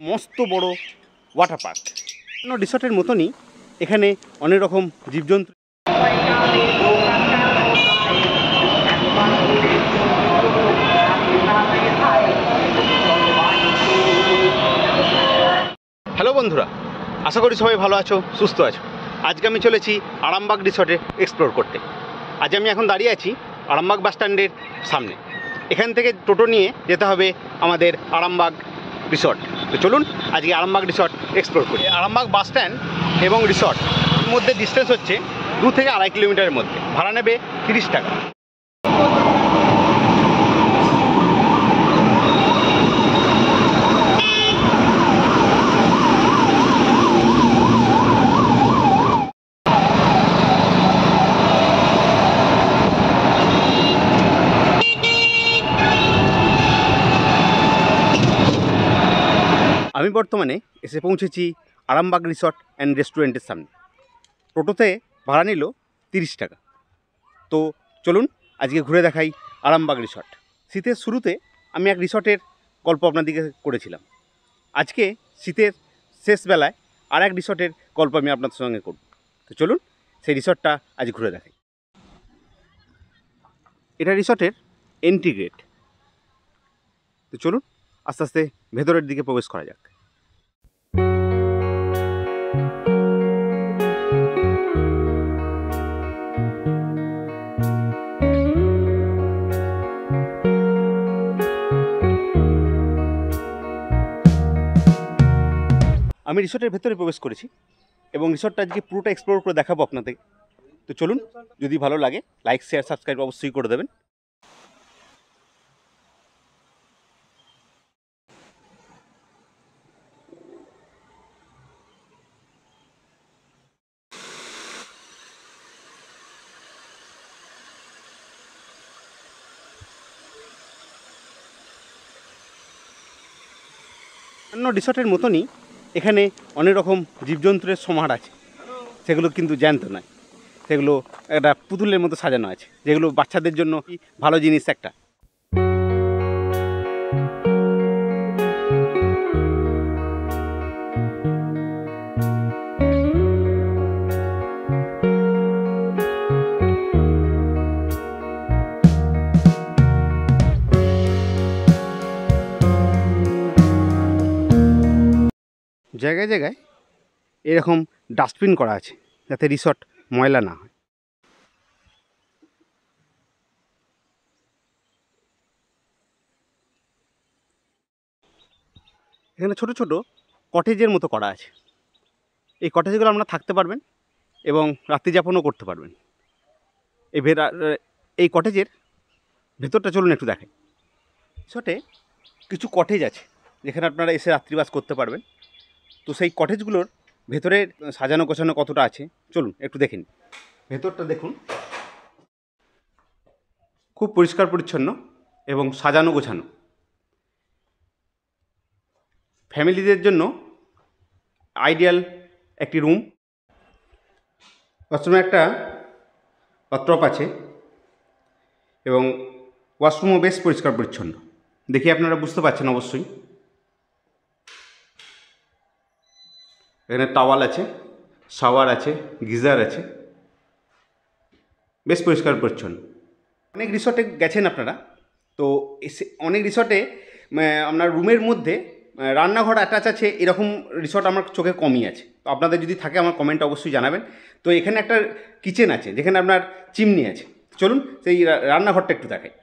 মস্ত বড় water park. রিসর্টের মতনই এখানে অনেক রকম জীবজন্তু। হ্যালো বন্ধুরা, আশা করি সবাই ভালো আছো, সুস্থ আছো। আজকে আমি চলেছি আরামবাগ রিসর্টে এক্সপ্লোর করতে। আজ আমি এখন দাঁড়িয়ে আছি আরামবাগ বাস স্ট্যান্ডের সামনে। এখান থেকে টোটো নিয়ে যেতে হবে আমাদের আরামবাগ রিসর্ট। তো চলুন আজকে আরামবাগ রিসর্ট এক্সপ্লোর করি। আরামবাগ বাস স্ট্যান্ড এবং রিসর্ট মধ্যে ডিস্টেন্স হচ্ছে 2 থেকে 2.5 কিলোমিটারের মধ্যে। ভাড়া নেবে 30 টাকা। আমি বর্তমানে এসে পৌঁছেছি আরামবাগ রিসর্ট অ্যান্ড রেস্টুরেন্টের সামনে। টোটোতে ভাড়া নিল 30 টাকা। তো চলুন আজকে ঘুরে দেখাই আরামবাগ রিসর্ট। শীতের শুরুতে আমি এক রিসর্টের গল্প আপনাদেরকে করেছিলাম। আজকে শীতের শেষ বেলায় আর এক রিসর্টের গল্প আমি আপনাদের সঙ্গে করব। তো চলুন সেই রিসর্টটা আজ ঘুরে দেখাই। এটা রিসর্টের এন্ট্রি গেট। তো চলুন আস্তে আস্তে ভেতরের দিকে প্রবেশ করা যাক। আমি রিসর্টের ভেতরে প্রবেশ করেছি এবং রিসর্টটা আজকে পুরোটা এক্সপ্লোর করে দেখাবো আপনাদের। তো চলুন, যদি ভালো লাগে লাইক শেয়ার সাবস্ক্রাইব অবশ্যই করে দেবেন। অন্য রিসর্টের মতনই এখানে অনেক রকম জীবজন্তুর সমাহার আছে। সেগুলো কিন্তু জ্যান্ত নয়, সেগুলো একটা পুতুলের মতো সাজানো আছে, যেগুলো বাচ্চাদের জন্য ভালো জিনিস একটা। জায়গায় জায়গায় এরকম ডাস্টবিন করা আছে যাতে রিসর্ট ময়লা না হয়। এখানে ছোট ছোট কটেজের মতো করা আছে। এই কটেজগুলো আপনারা থাকতে পারবেন এবং রাত্রি যাপনও করতে পারবেন। এই কটেজের ভেতরটা চলুন একটু দেখাই। রিসর্টে কিছু কটেজ আছে যেখানে আপনারা এসে রাত্রিবাস করতে পারবেন। তো সেই কটেজগুলোর ভেতরে সাজানো গোছানো কতটা আছে চলুন একটু দেখে নিন। ভেতরটা দেখুন, খুব পরিষ্কার পরিচ্ছন্ন এবং সাজানো গোছানো। ফ্যামিলিদের জন্য আইডিয়াল একটি রুম। ওয়াশরুমে একটা বাথটব আছে এবং ওয়াশরুমও বেশ পরিষ্কার পরিচ্ছন্ন। দেখি আপনারা বুঝতে পারছেন অবশ্যই। এখানে টাওয়াল আছে, শাওয়ার আছে, গিজার আছে, বেশ পরিষ্কার পরিচ্ছন্ন। অনেক রিসর্টে গেছেন আপনারা, তো অনেক রিসর্টে আপনার রুমের মধ্যে রান্নাঘর অ্যাটাচ আছে, এরকম রিসর্ট আমার চোখে কমই আছে। তো আপনাদের যদি থাকে আমার কমেন্ট অবশ্যই জানাবেন। তো এখানে একটা কিচেন আছে যেখানে আপনার চিমনি আছে। চলুন সেই রান্নাঘরটা একটু দেখাই।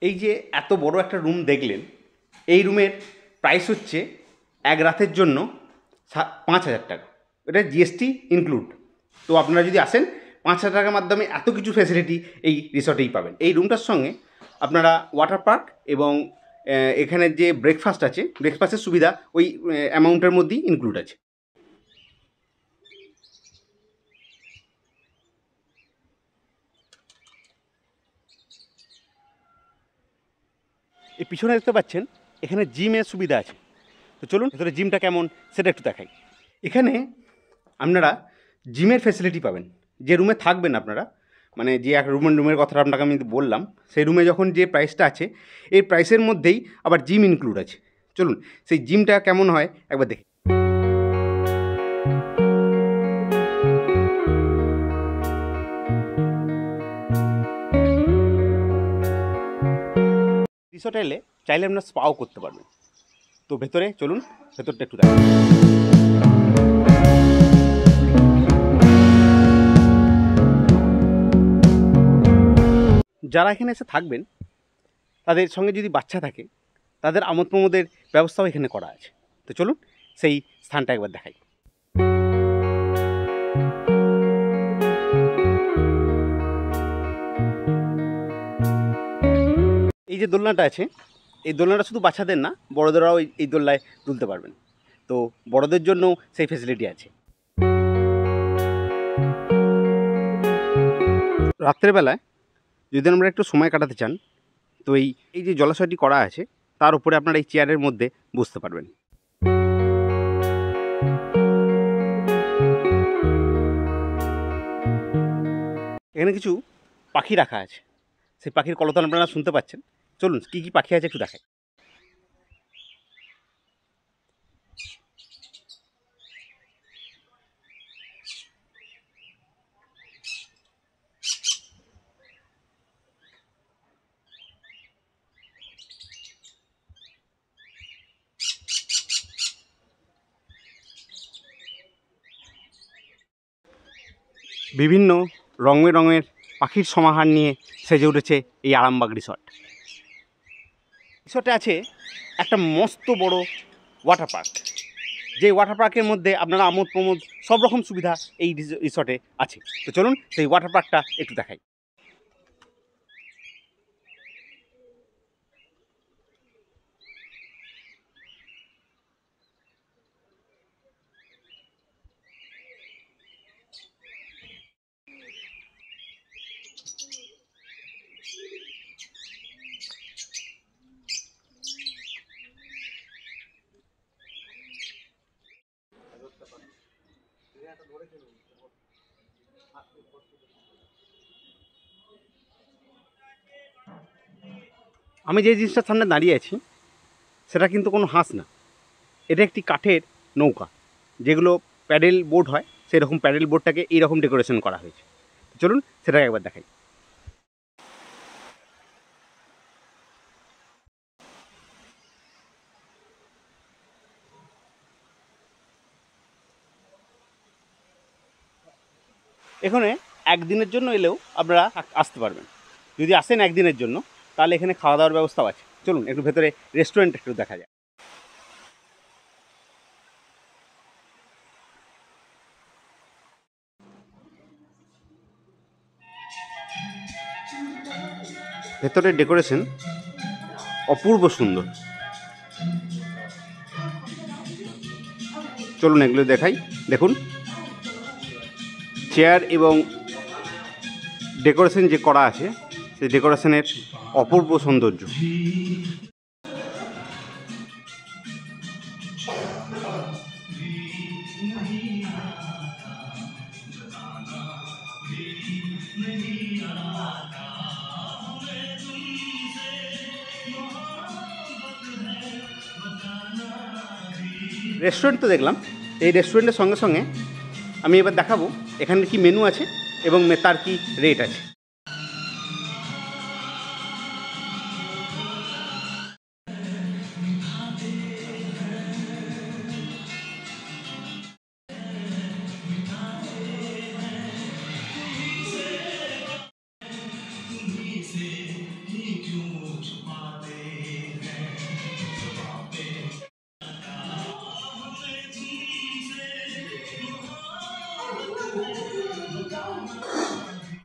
এই যে এত বড় একটা রুম দেখলেন, এই রুমের প্রাইস হচ্ছে এক রাতের জন্য 5,000 টাকা। এটা জিএসটি ইনক্লুড। তো আপনারা যদি আসেন 5,000 টাকার মাধ্যমে এত কিছু ফ্যাসিলিটি এই রিসর্টেই পাবেন। এই রুমটার সঙ্গে আপনারা ওয়াটার পার্ক এবং এখানে যে ব্রেকফাস্ট আছে, ব্রেকফাস্টের সুবিধা ওই অ্যামাউন্টের মধ্যেই ইনক্লুড আছে। এই পিছনে দেখতে পাচ্ছেন এখানে জিমের সুবিধা আছে। তো চলুন ভেতরে জিমটা কেমন সেটা একটু দেখাই। এখানে আপনারা জিমের ফ্যাসিলিটি পাবেন। যে রুমে থাকবেন আপনারা, মানে যে এক রুমের কথাটা আপনাকে আমি বললাম, সেই রুমে যখন যে প্রাইসটা আছে এই প্রাইসের মধ্যেই আবার জিম ইনক্লুড আছে। চলুন সেই জিমটা কেমন হয় একবার দেখি। রিসর্টে এলে চাইলে আপনারা স্পাও করতে পারবেন। তো ভেতরে চলুন, ভেতরটা একটু দেখুন। যারা এখানে এসে থাকবেন তাদের সঙ্গে যদি বাচ্চা থাকে তাদের আমোদ প্রমোদের ব্যবস্থাও এখানে করা আছে। তো চলুন সেই স্থানটা একবার দেখাই। এই যে দোলনাটা আছে, এই দোলনাটা শুধু বাচ্চাদের না, বড়দেরাও এই দোলনায় দুলতে পারবেন। তো বড়দের জন্য সেই ফেসিলিটি আছে। রাত্রেবেলায় যদি আমরা একটু সময় কাটাতে চান তো এই যে জলাশয়টি করা আছে তার উপরে আপনারা এই চেয়ারের মধ্যে বসতে পারবেন। এখানে কিছু পাখি রাখা আছে, সেই পাখির কলতান আপনারা শুনতে পাচ্ছেন। চলুন কী কী পাখি আছে একটু দেখাই। বিভিন্ন রঙের পাখির সমাহার নিয়ে সেজে উঠেছে এই আরামবাগ রিসর্ট। রিসর্টে আছে একটা মস্ত বড় ওয়াটার পার্ক, যে ওয়াটার পার্কের মধ্যে আপনারা আমোদ প্রমোদ সব রকম সুবিধা এই রিসর্টে আছে। তো চলুন সেই ওয়াটার পার্কটা একটু দেখাই। আমি যে জিনিসটার সামনে দাঁড়িয়ে আছি সেটা কিন্তু কোনো হাঁস না, এটা একটি কাঠের নৌকা, যেগুলো প্যাডেল বোট হয়, সেরকম প্যাডেল বোটটাকে এইরকম ডেকোরেশন করা হয়েছে। চলুন সেটাকে একবার দেখাই। এখানে একদিনের জন্য এলেও আপনারা আসতে পারবেন। যদি আসেন একদিনের জন্য তাহলে এখানে খাওয়া দাওয়ার ব্যবস্থাও আছে। চলুন একটু ভেতরে রেস্টুরেন্ট একটু দেখা যায়। ভেতরের ডেকোরেশন অপূর্ব সুন্দর। চলুন এগুলো দেখাই। দেখুন চেয়ার এবং ডেকোরেশন যে করা আছে সেই ডেকোরেশনের অপূর্ব সৌন্দর্য। রেস্টুরেন্ট তো দেখলাম, এই রেস্টুরেন্টের সঙ্গে সঙ্গে আমি এবার দেখাবো এখানে কি মেনু আছে এবং তার কি রেট আছে।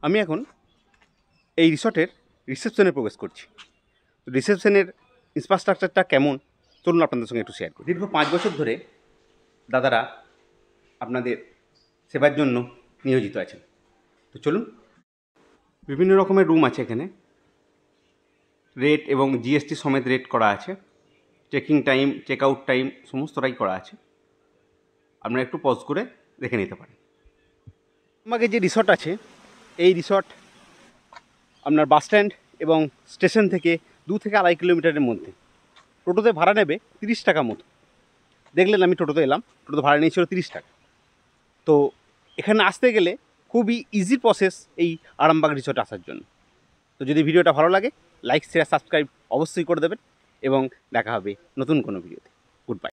আমি এখন এই রিসর্টের রিসেপশনে প্রবেশ করছি। রিসেপশনের ইনফ্রাস্ট্রাকচারটা কেমন চলুন আপনাদের সঙ্গে একটু শেয়ার করি। দীর্ঘ 5 বছর ধরে দাদারা আপনাদের সেবার জন্য নিয়োজিত আছেন। তো চলুন, বিভিন্ন রকমের রুম আছে এখানে, রেট এবং জিএসটি সমেত রেট করা আছে, checking time check out time সমস্তটাই করা আছে। আপনারা একটু পজ করে দেখে নিতে পারেন। আমাকে যে রিসর্ট আছে এই রিসর্ট আপনার বাস স্ট্যান্ড এবং স্টেশন থেকে 2 থেকে 2.5 কিলোমিটারের মধ্যে। টোটোতে ভাড়া নেবে 30 টাকা মতো। দেখলেন আমি টোটোতে এলাম, টোটোতে ভাড়া নিয়েছিল 30 টাকা। তো এখানে আসতে গেলে খুবই ইজি প্রসেস এই আরামবাগ রিসর্টে আসার জন্য। তো যদি ভিডিওটা ভালো লাগে লাইক শেয়ার সাবস্ক্রাইব অবশ্যই করে দেবেন এবং দেখা হবে নতুন কোনো ভিডিওতে। Good bye.